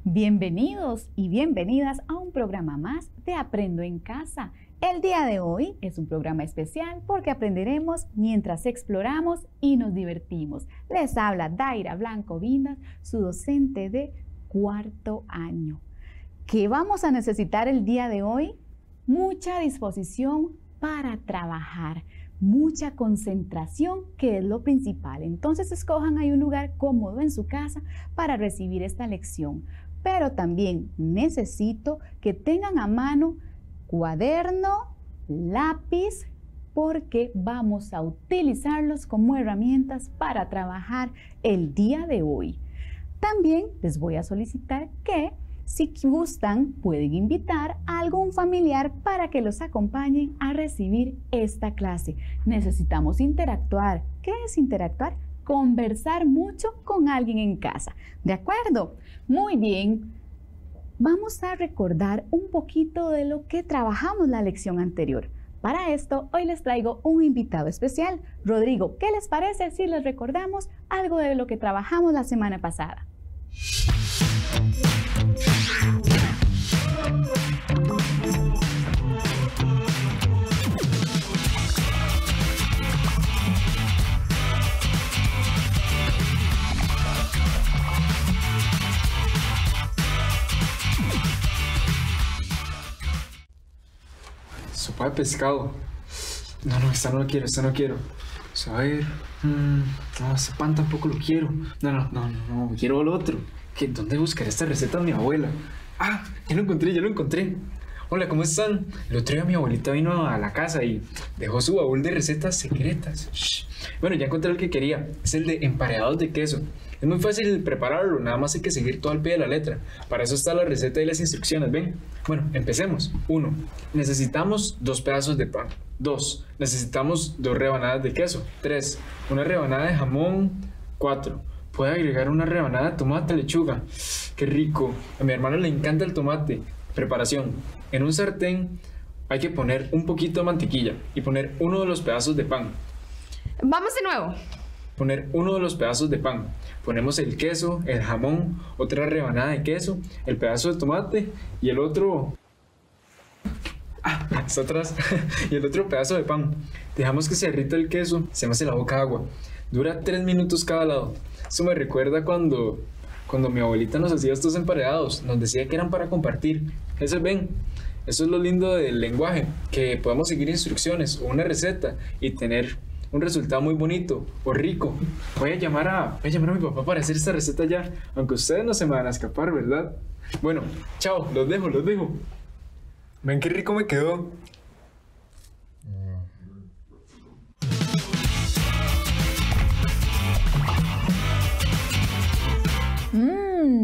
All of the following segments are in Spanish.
Bienvenidos y bienvenidas a un programa más de Aprendo en Casa. El día de hoy es un programa especial porque aprenderemos mientras exploramos y nos divertimos. Les habla Daira Blanco Vindas, su docente de cuarto año. ¿Qué vamos a necesitar el día de hoy? Mucha disposición para trabajar, mucha concentración, que es lo principal. Entonces escojan ahí un lugar cómodo en su casa para recibir esta lección. Pero también necesito que tengan a mano cuaderno, lápiz, porque vamos a utilizarlos como herramientas para trabajar el día de hoy. También les voy a solicitar que, si gustan, pueden invitar a algún familiar para que los acompañen a recibir esta clase. Necesitamos interactuar. ¿Qué es interactuar? Conversar mucho con alguien en casa. ¿De acuerdo? Muy bien. Vamos a recordar un poquito de lo que trabajamos la lección anterior. Para esto, hoy les traigo un invitado especial. Rodrigo, ¿qué les parece si les recordamos algo de lo que trabajamos la semana pasada? Sopa de pescado. No, esta no la quiero, esta no quiero. A ver. No, ese pan tampoco lo quiero. No, quiero lo otro. ¿Dónde buscaré esta receta de mi abuela? Ah, ya lo encontré. Hola, ¿cómo están? El otro día mi abuelita vino a la casa y dejó su baúl de recetas secretas. Shh. Bueno, ya encontré el que quería. Es el de emparedados de queso. Es muy fácil prepararlo, nada más hay que seguir todo al pie de la letra. Para eso está la receta y las instrucciones, ¿ven? Bueno, empecemos. 1. Necesitamos 2 pedazos de pan. 2. Necesitamos 2 rebanadas de queso. 3. Una rebanada de jamón. 4. Puede agregar una rebanada de tomate, lechuga. ¡Qué rico! A mi hermano le encanta el tomate. Preparación. En un sartén hay que poner un poquito de mantequilla y poner uno de los pedazos de pan. Vamos de nuevo. Poner uno de los pedazos de pan. Ponemos el queso, el jamón, otra rebanada de queso, el pedazo de tomate y el otro... está atrás. Y el otro pedazo de pan. Dejamos que se derrita el queso, se me hace la boca agua. Dura 3 minutos cada lado. Eso me recuerda cuando mi abuelita nos hacía estos emparedados. Nos decía que eran para compartir. Eso es lo lindo del lenguaje, que podemos seguir instrucciones o una receta y tener un resultado muy bonito o rico. Voy a llamar a mi papá para hacer esta receta ya, aunque ustedes no se me van a escapar, ¿verdad? Bueno, chao, los dejo. Ven qué rico me quedó.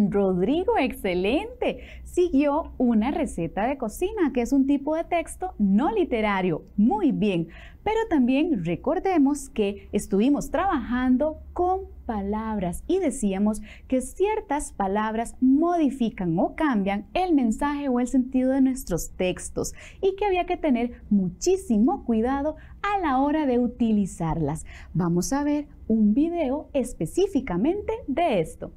Rodrigo, excelente. Siguió una receta de cocina, que es un tipo de texto no literario. Muy bien. Pero también recordemos que estuvimos trabajando con palabras y decíamos que ciertas palabras modifican o cambian el mensaje o el sentido de nuestros textos y que había que tener muchísimo cuidado a la hora de utilizarlas. Vamos a ver un video específicamente de esto.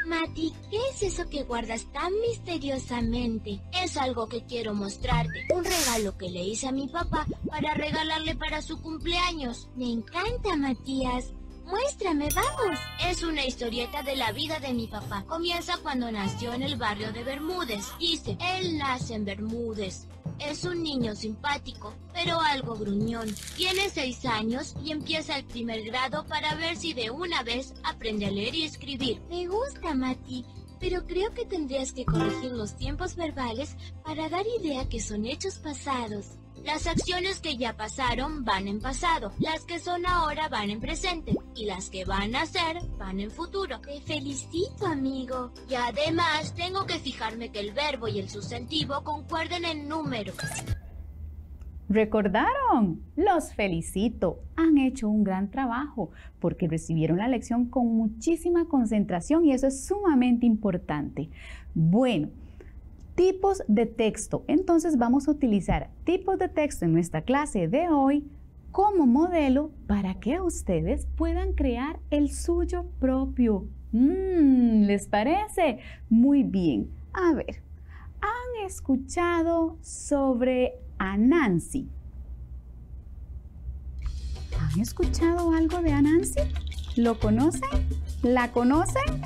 Mati, ¿qué es eso que guardas tan misteriosamente? Es algo que quiero mostrarte. Un regalo que le hice a mi papá para regalarle para su cumpleaños. Me encanta, Matías. Muéstrame, vamos. Es una historieta de la vida de mi papá. Comienza cuando nació en el barrio de Bermúdez. Dice, él nace en Bermúdez. Es un niño simpático, pero algo gruñón. Tiene 6 años y empieza el primer grado para ver si de una vez aprende a leer y escribir. Me gusta, Mati, pero creo que tendrías que corregir los tiempos verbales para dar idea que son hechos pasados. Las acciones que ya pasaron van en pasado, las que son ahora van en presente y las que van a ser van en futuro. Te felicito, amigo. Y además tengo que fijarme que el verbo y el sustantivo concuerden en número. ¿Recordaron? Los felicito. Han hecho un gran trabajo porque recibieron la lección con muchísima concentración y eso es sumamente importante. Bueno, tipos de texto. Entonces vamos a utilizar tipos de texto en nuestra clase de hoy como modelo para que ustedes puedan crear el suyo propio. ¿Les parece? Muy bien. A ver, ¿han escuchado sobre Anansi? ¿Han escuchado algo de Anansi? ¿Lo conocen? ¿La conocen?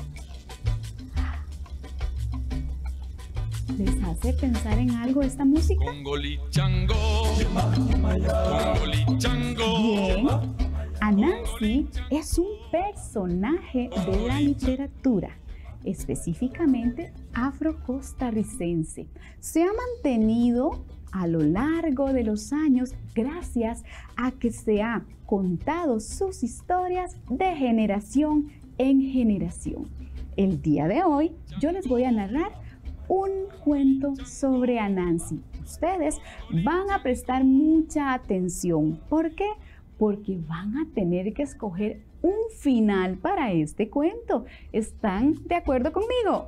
¿Les hace pensar en algo esta música? Bien. Anansi es un personaje de la literatura, específicamente afrocostarricense. Se ha mantenido a lo largo de los años gracias a que se ha contado sus historias de generación en generación. El día de hoy yo les voy a narrar un cuento sobre Anansi. Ustedes van a prestar mucha atención. ¿Por qué? Porque van a tener que escoger un final para este cuento. ¿Están de acuerdo conmigo?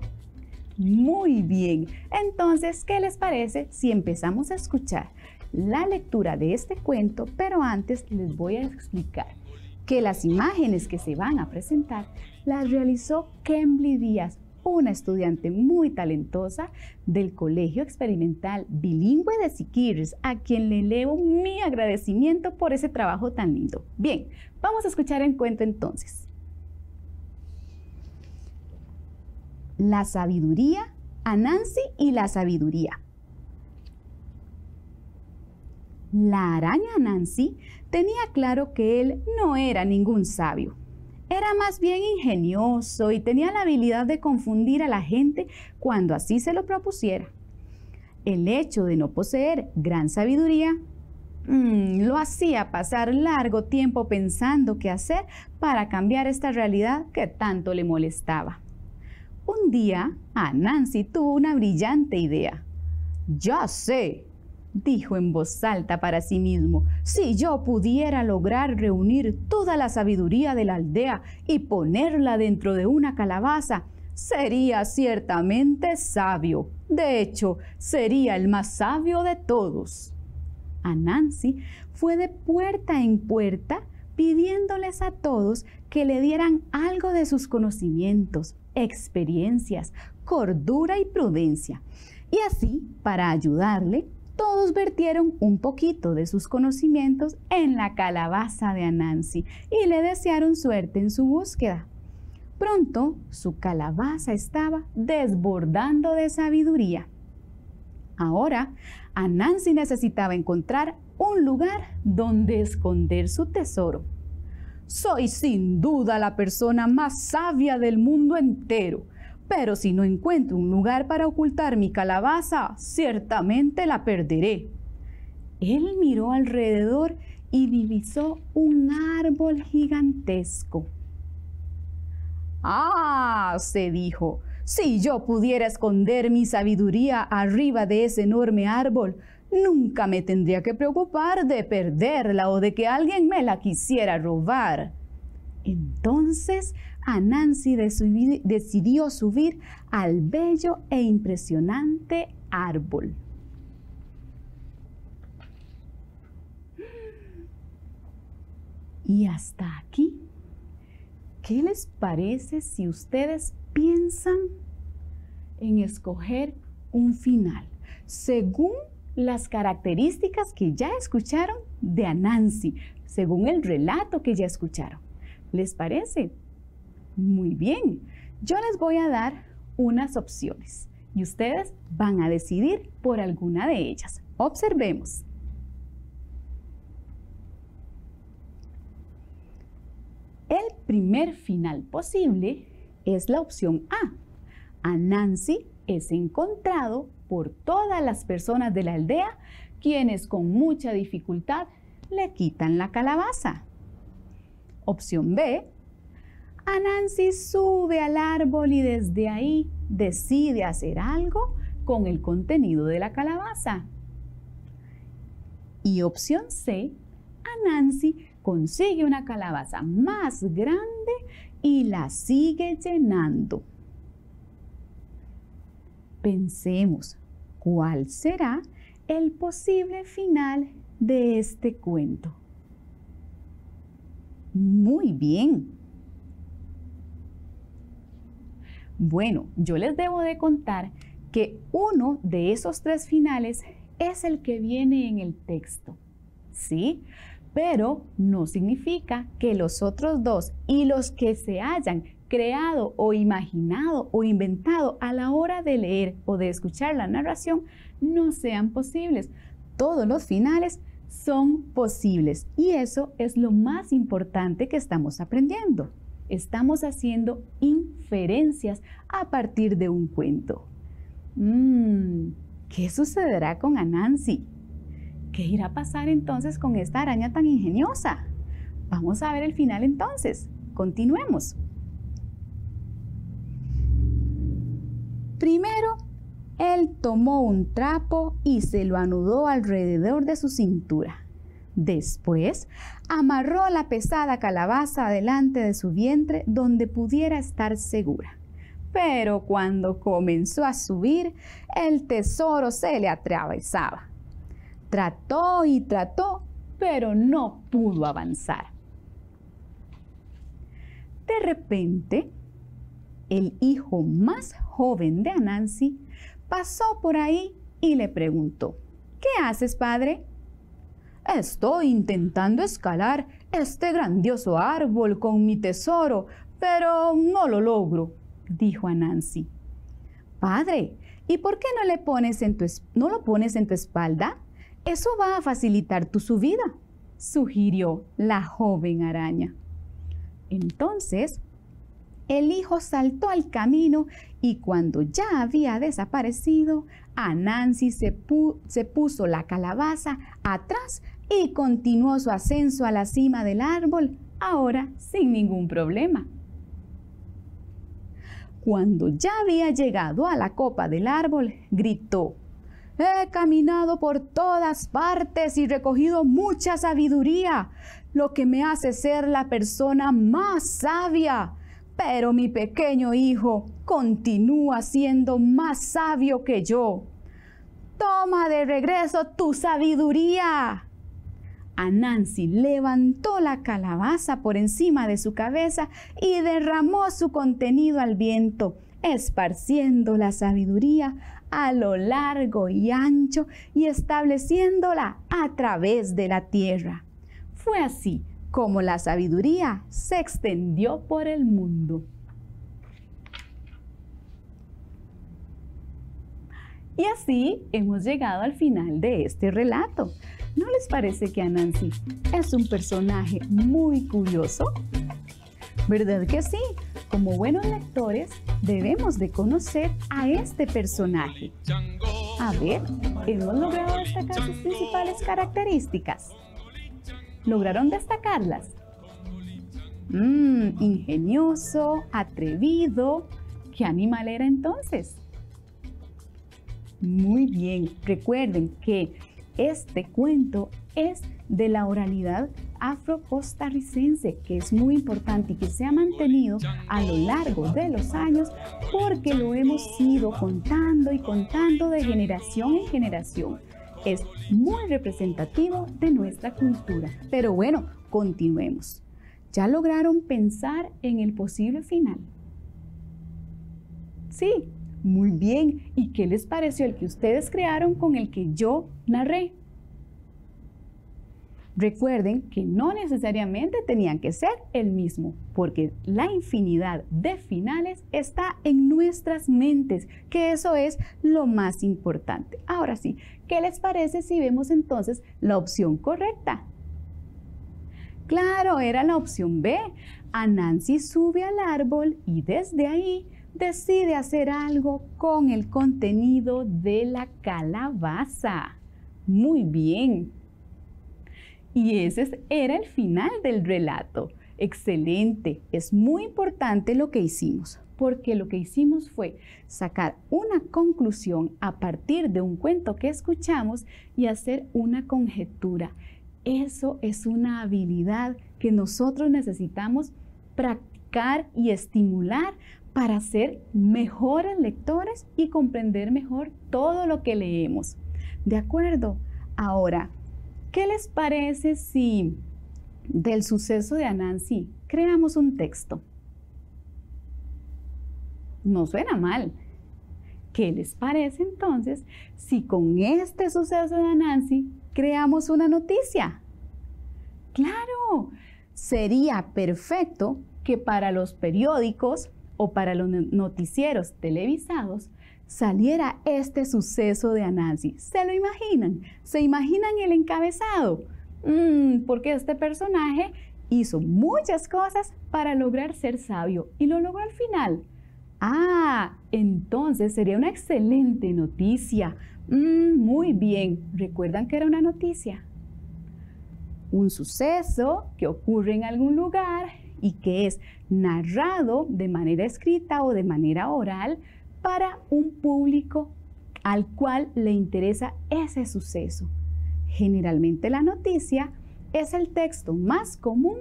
Muy bien. Entonces, ¿qué les parece si empezamos a escuchar la lectura de este cuento? Pero antes les voy a explicar que las imágenes que se van a presentar las realizó Kembly Díaz, una estudiante muy talentosa del Colegio Experimental Bilingüe de Siquirres, a quien le elevo mi agradecimiento por ese trabajo tan lindo. Bien, vamos a escuchar el cuento entonces. La sabiduría, Anansi y la sabiduría. La araña Anansi tenía claro que él no era ningún sabio. Era más bien ingenioso y tenía la habilidad de confundir a la gente cuando así se lo propusiera. El hecho de no poseer gran sabiduría lo hacía pasar largo tiempo pensando qué hacer para cambiar esta realidad que tanto le molestaba. Un día, Anansi tuvo una brillante idea. «Ya sé», dijo en voz alta para sí mismo, «si yo pudiera lograr reunir toda la sabiduría de la aldea y ponerla dentro de una calabaza, sería ciertamente sabio. De hecho, sería el más sabio de todos». Anansi fue de puerta en puerta pidiéndoles a todos que le dieran algo de sus conocimientos, experiencias, cordura y prudencia. Y así, para ayudarle, todos vertieron un poquito de sus conocimientos en la calabaza de Anansi y le desearon suerte en su búsqueda. Pronto, su calabaza estaba desbordando de sabiduría. Ahora, Anansi necesitaba encontrar un lugar donde esconder su tesoro. «Soy sin duda la persona más sabia del mundo entero, pero si no encuentro un lugar para ocultar mi calabaza, ciertamente la perderé». Él miró alrededor y divisó un árbol gigantesco. «Ah», se dijo, «si yo pudiera esconder mi sabiduría arriba de ese enorme árbol, nunca me tendría que preocupar de perderla o de que alguien me la quisiera robar». Entonces Anansi decidió subir al bello e impresionante árbol. Y hasta aquí, ¿qué les parece si ustedes piensan en escoger un final según las características que ya escucharon de Anansi, según el relato que ya escucharon? ¿Les parece? Muy bien. Yo les voy a dar unas opciones y ustedes van a decidir por alguna de ellas. Observemos. El primer final posible es la opción A. Anansi es encontrado por todas las personas de la aldea, quienes con mucha dificultad le quitan la calabaza. Opción B. Anansi sube al árbol y desde ahí decide hacer algo con el contenido de la calabaza. Y opción C. Anansi consigue una calabaza más grande y la sigue llenando. Pensemos, ¿cuál será el posible final de este cuento? Muy bien. Bueno, yo les debo de contar que uno de esos tres finales es el que viene en el texto, ¿sí? Pero no significa que los otros dos y los que se hayan creado o imaginado o inventado a la hora de leer o de escuchar la narración no sean posibles. Todos los finales son posibles y eso es lo más importante que estamos aprendiendo. Estamos haciendo inferencias a partir de un cuento. ¿Qué sucederá con Anansi? ¿Qué irá a pasar entonces con esta araña tan ingeniosa? Vamos a ver el final entonces. Continuemos. Primero, él tomó un trapo y se lo anudó alrededor de su cintura. Después, amarró la pesada calabaza delante de su vientre donde pudiera estar segura. Pero cuando comenzó a subir, el tesoro se le atravesaba. Trató y trató, pero no pudo avanzar. De repente, el hijo más joven de Anansi pasó por ahí y le preguntó: ¿Qué haces, padre? Estoy intentando escalar este grandioso árbol con mi tesoro, pero no lo logro, dijo Anansi. Padre, ¿y por qué no lo pones en tu espalda? Eso va a facilitar tu subida, sugirió la joven araña. Entonces, el hijo saltó al camino y cuando ya había desaparecido, Anansi se puso la calabaza atrás y continuó su ascenso a la cima del árbol, ahora sin ningún problema. Cuando ya había llegado a la copa del árbol, gritó: «He caminado por todas partes y recogido mucha sabiduría, lo que me hace ser la persona más sabia. Pero mi pequeño hijo continúa siendo más sabio que yo. Toma de regreso tu sabiduría». Anansi levantó la calabaza por encima de su cabeza y derramó su contenido al viento, esparciendo la sabiduría a lo largo y ancho y estableciéndola a través de la tierra. Fue así como la sabiduría se extendió por el mundo. Y así hemos llegado al final de este relato. ¿No les parece que Anansi es un personaje muy curioso? ¿Verdad que sí? Como buenos lectores debemos de conocer a este personaje. A ver, ¿hemos logrado destacar sus principales características? ¿Lograron destacarlas? Ingenioso, atrevido. ¿Qué animal era entonces? Muy bien, recuerden que este cuento es de la oralidad afro-costarricense, que es muy importante y que se ha mantenido a lo largo de los años porque lo hemos ido contando y contando de generación en generación. Es muy representativo de nuestra cultura. Pero bueno, continuemos. ¿Ya lograron pensar en el posible final? Sí, muy bien. ¿Y qué les pareció el que ustedes crearon con el que yo narré? Recuerden que no necesariamente tenían que ser el mismo, porque la infinidad de finales está en nuestras mentes, que eso es lo más importante. Ahora sí, ¿qué les parece si vemos entonces la opción correcta? Claro, era la opción B. Anansi sube al árbol y desde ahí decide hacer algo con el contenido de la calabaza. Muy bien. Y ese era el final del relato. Excelente. Es muy importante lo que hicimos, porque lo que hicimos fue sacar una conclusión a partir de un cuento que escuchamos y hacer una conjetura. Eso es una habilidad que nosotros necesitamos practicar y estimular para ser mejores lectores y comprender mejor todo lo que leemos. ¿De acuerdo? Ahora, ¿qué les parece si del suceso de Anansi creamos un texto? No suena mal. ¿Qué les parece entonces si con este suceso de Anansi creamos una noticia? ¡Claro! Sería perfecto que para los periódicos o para los noticieros televisados saliera este suceso de Anansi. ¿Se lo imaginan? ¿Se imaginan el encabezado? Porque este personaje hizo muchas cosas para lograr ser sabio y lo logró al final. Entonces sería una excelente noticia. Muy bien. ¿Recuerdan que era una noticia? Un suceso que ocurre en algún lugar y que es narrado de manera escrita o de manera oral para un público al cual le interesa ese suceso. Generalmente la noticia es el texto más común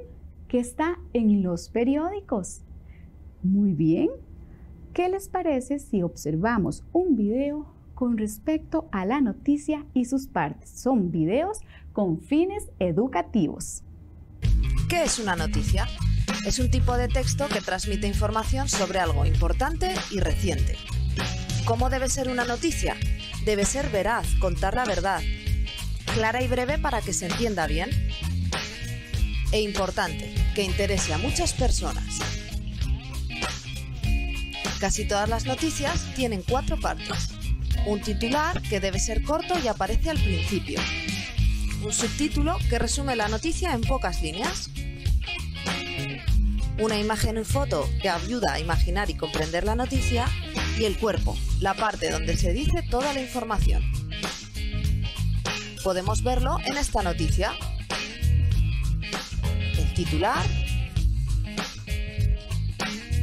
que está en los periódicos. Muy bien. ¿Qué les parece si observamos un video con respecto a la noticia y sus partes? Son videos con fines educativos. ¿Qué es una noticia? Es un tipo de texto que transmite información sobre algo importante y reciente. ¿Cómo debe ser una noticia? Debe ser veraz, contar la verdad, clara y breve para que se entienda bien, e importante, que interese a muchas personas. Casi todas las noticias tienen 4 partes. Un titular, que debe ser corto y aparece al principio. Un subtítulo, que resume la noticia en pocas líneas. Una imagen y foto, que ayuda a imaginar y comprender la noticia. Y el cuerpo, la parte donde se dice toda la información. Podemos verlo en esta noticia. El titular,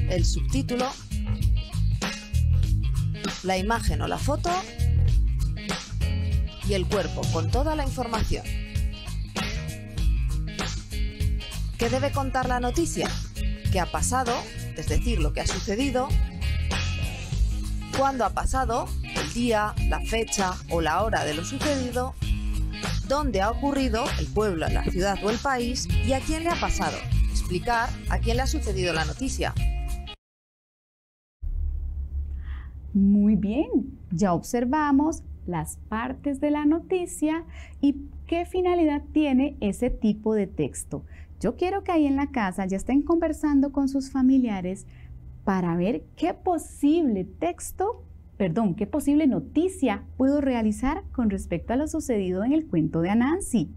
el subtítulo, la imagen o la foto y el cuerpo con toda la información. ¿Qué debe contar la noticia? ¿Qué ha pasado? Es decir, lo que ha sucedido. ¿Cuándo ha pasado? El día, la fecha o la hora de lo sucedido. ¿Dónde ha ocurrido? El pueblo, la ciudad o el país. ¿Y a quién le ha pasado? Explicar a quién le ha sucedido la noticia. Muy bien, ya observamos las partes de la noticia y qué finalidad tiene ese tipo de texto. Yo quiero que ahí en la casa ya estén conversando con sus familiares para ver qué posible qué posible noticia puedo realizar con respecto a lo sucedido en el cuento de Anansi.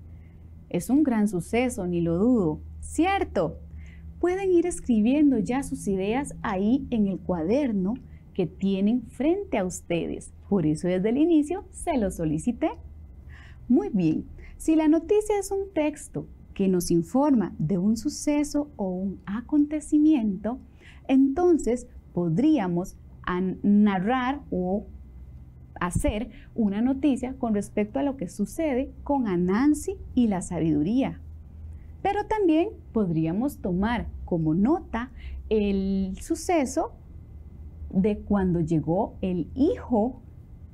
Es un gran suceso, ni lo dudo, ¿cierto? Pueden ir escribiendo ya sus ideas ahí en el cuaderno que tienen frente a ustedes. Por eso desde el inicio se lo solicité. Muy bien, si la noticia es un texto que nos informa de un suceso o un acontecimiento, entonces podríamos narrar o hacer una noticia con respecto a lo que sucede con Anansi y la sabiduría. Pero también podríamos tomar como nota el suceso de cuando llegó el hijo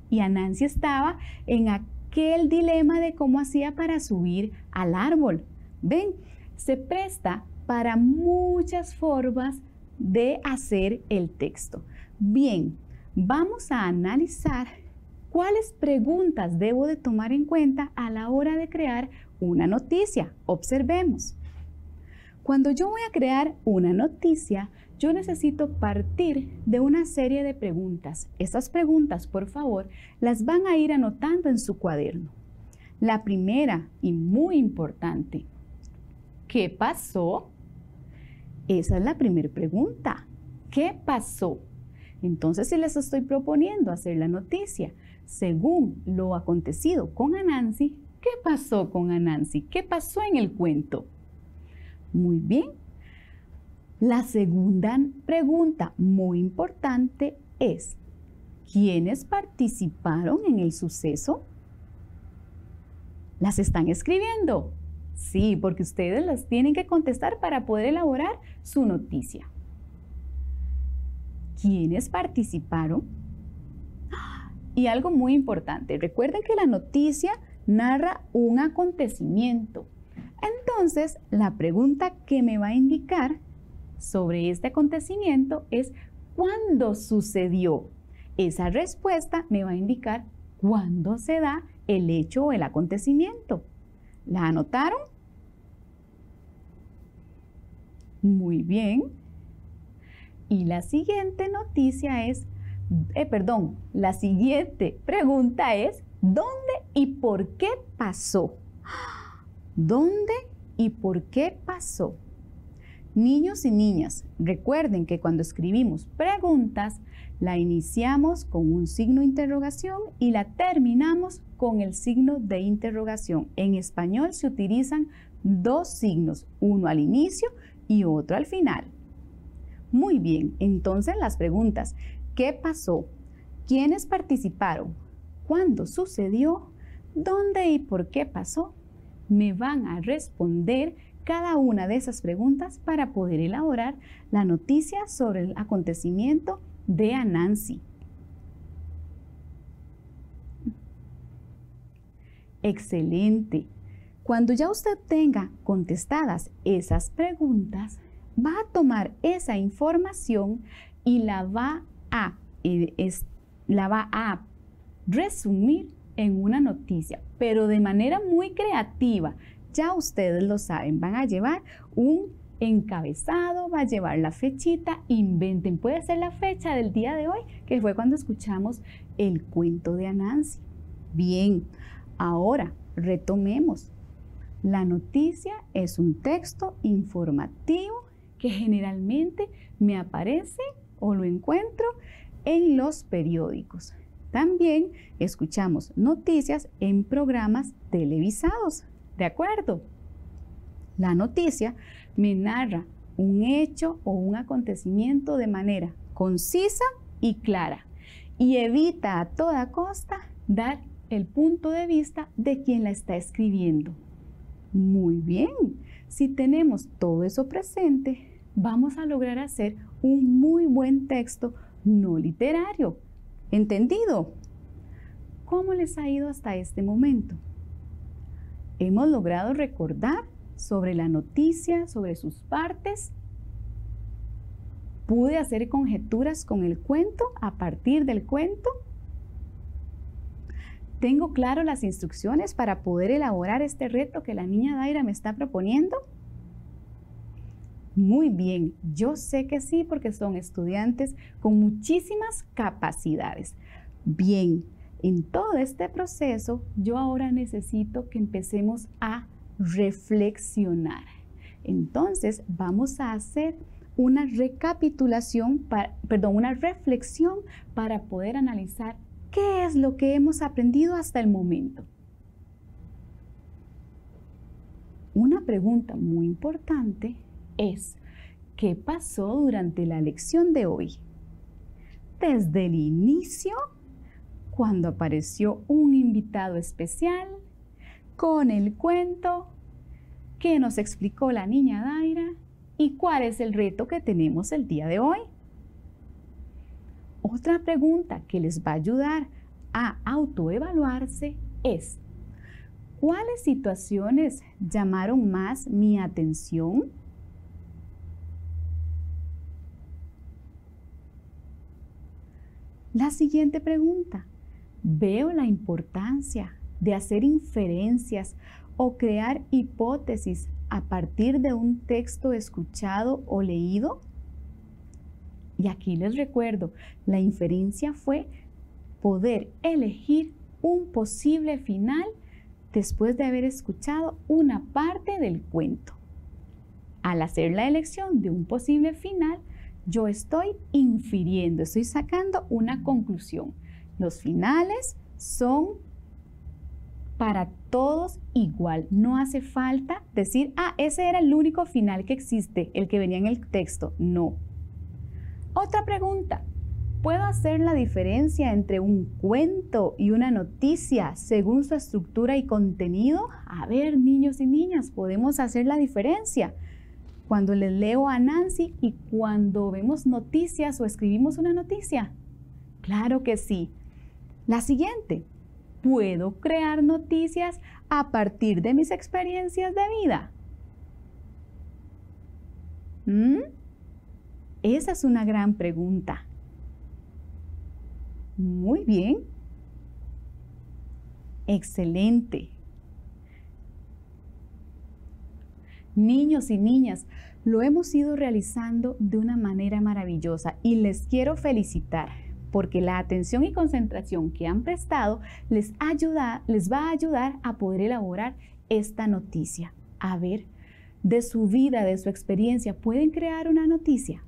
y Anansi estaba en aquel dilema de cómo hacía para subir al árbol. Ven, se presta para muchas formas de hacer el texto. Bien, vamos a analizar cuáles preguntas debo de tomar en cuenta a la hora de crear una noticia. Observemos. Cuando yo voy a crear una noticia, yo necesito partir de una serie de preguntas. Estas preguntas, por favor, las van a ir anotando en su cuaderno. La primera y muy importante, ¿qué pasó? Esa es la primera pregunta. ¿Qué pasó? Entonces, si les estoy proponiendo hacer la noticia según lo acontecido con Anansi, ¿qué pasó con Anansi? ¿Qué pasó en el cuento? Muy bien. La segunda pregunta muy importante es, ¿quiénes participaron en el suceso? ¿Las están escribiendo? Sí, porque ustedes las tienen que contestar para poder elaborar su noticia. ¿Quiénes participaron? Y algo muy importante, recuerden que la noticia narra un acontecimiento. Entonces, la pregunta que me va a indicar sobre este acontecimiento es ¿cuándo sucedió? Esa respuesta me va a indicar cuándo se da el hecho o el acontecimiento. ¿La anotaron? Muy bien. Y la siguiente noticia es, la siguiente pregunta es, ¿dónde y por qué pasó? ¿Dónde y por qué pasó? Niños y niñas, recuerden que cuando escribimos preguntas, la iniciamos con un signo de interrogación y la terminamos con el signo de interrogación. En español se utilizan dos signos, uno al inicio y otro al final. Muy bien, entonces las preguntas, ¿qué pasó? ¿Quiénes participaron? ¿Cuándo sucedió? ¿Dónde y por qué pasó? Me van a responder cada una de esas preguntas para poder elaborar la noticia sobre el acontecimiento de Anansi. Excelente. Cuando ya usted tenga contestadas esas preguntas, va a tomar esa información y la va a resumir en una noticia, pero de manera muy creativa. Ya ustedes lo saben, van a llevar un encabezado, va a llevar la fechita, inventen, puede ser la fecha del día de hoy, que fue cuando escuchamos el cuento de Anansi. Bien, ahora retomemos. La noticia es un texto informativo que generalmente me aparece o lo encuentro en los periódicos. También escuchamos noticias en programas televisados. ¿De acuerdo? La noticia me narra un hecho o un acontecimiento de manera concisa y clara y evita a toda costa dar el punto de vista de quien la está escribiendo. Muy bien, si tenemos todo eso presente, vamos a lograr hacer un muy buen texto no literario. ¿Entendido? ¿Cómo les ha ido hasta este momento? ¿Hemos logrado recordar sobre la noticia, sobre sus partes? ¿Pude hacer conjeturas con el cuento a partir del cuento? ¿Tengo claro las instrucciones para poder elaborar este reto que la niña Daira me está proponiendo? Muy bien, yo sé que sí, porque son estudiantes con muchísimas capacidades. Bien, en todo este proceso, yo ahora necesito que empecemos a reflexionar. Entonces, vamos a hacer una reflexión para poder analizar qué es lo que hemos aprendido hasta el momento. Una pregunta muy importante es, ¿qué pasó durante la lección de hoy? Desde el inicio, cuando apareció un invitado especial, con el cuento que nos explicó la niña Daira y cuál es el reto que tenemos el día de hoy. Otra pregunta que les va a ayudar a autoevaluarse es, ¿cuáles situaciones llamaron más mi atención? La siguiente pregunta, ¿veo la importancia de hacer inferencias o crear hipótesis a partir de un texto escuchado o leído? Y aquí les recuerdo, la inferencia fue poder elegir un posible final después de haber escuchado una parte del cuento. Al hacer la elección de un posible final, yo estoy infiriendo, estoy sacando una conclusión. Los finales son para todos igual. No hace falta decir, ese era el único final que existe, el que venía en el texto. No. Otra pregunta. ¿Puedo hacer la diferencia entre un cuento y una noticia según su estructura y contenido? A ver, niños y niñas, ¿podemos hacer la diferencia cuando les leo a Nancy y cuando vemos noticias o escribimos una noticia? Claro que sí. La siguiente. ¿Puedo crear noticias a partir de mis experiencias de vida? Esa es una gran pregunta. Muy bien. Excelente. Niños y niñas, lo hemos ido realizando de una manera maravillosa y les quiero felicitar porque la atención y concentración que han prestado les va a ayudar a poder elaborar esta noticia. A ver, de su vida, de su experiencia, ¿pueden crear una noticia?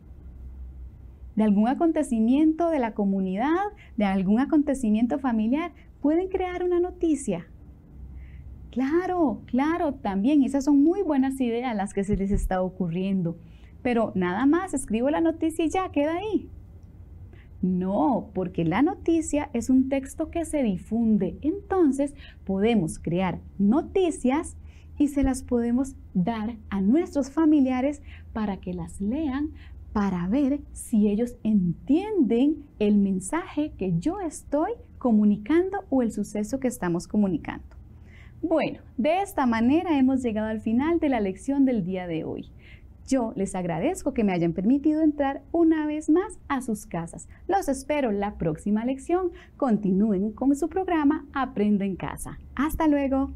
De algún acontecimiento de la comunidad, de algún acontecimiento familiar, ¿pueden crear una noticia? Claro, claro, también esas son muy buenas ideas las que se les está ocurriendo. Pero nada más escribo la noticia y ya queda ahí. No, porque la noticia es un texto que se difunde. Entonces podemos crear noticias y se las podemos dar a nuestros familiares para que las lean, para ver si ellos entienden el mensaje que yo estoy comunicando o el suceso que estamos comunicando. Bueno, de esta manera hemos llegado al final de la lección del día de hoy. Yo les agradezco que me hayan permitido entrar una vez más a sus casas. Los espero la próxima lección. Continúen con su programa Aprendo en Casa. ¡Hasta luego!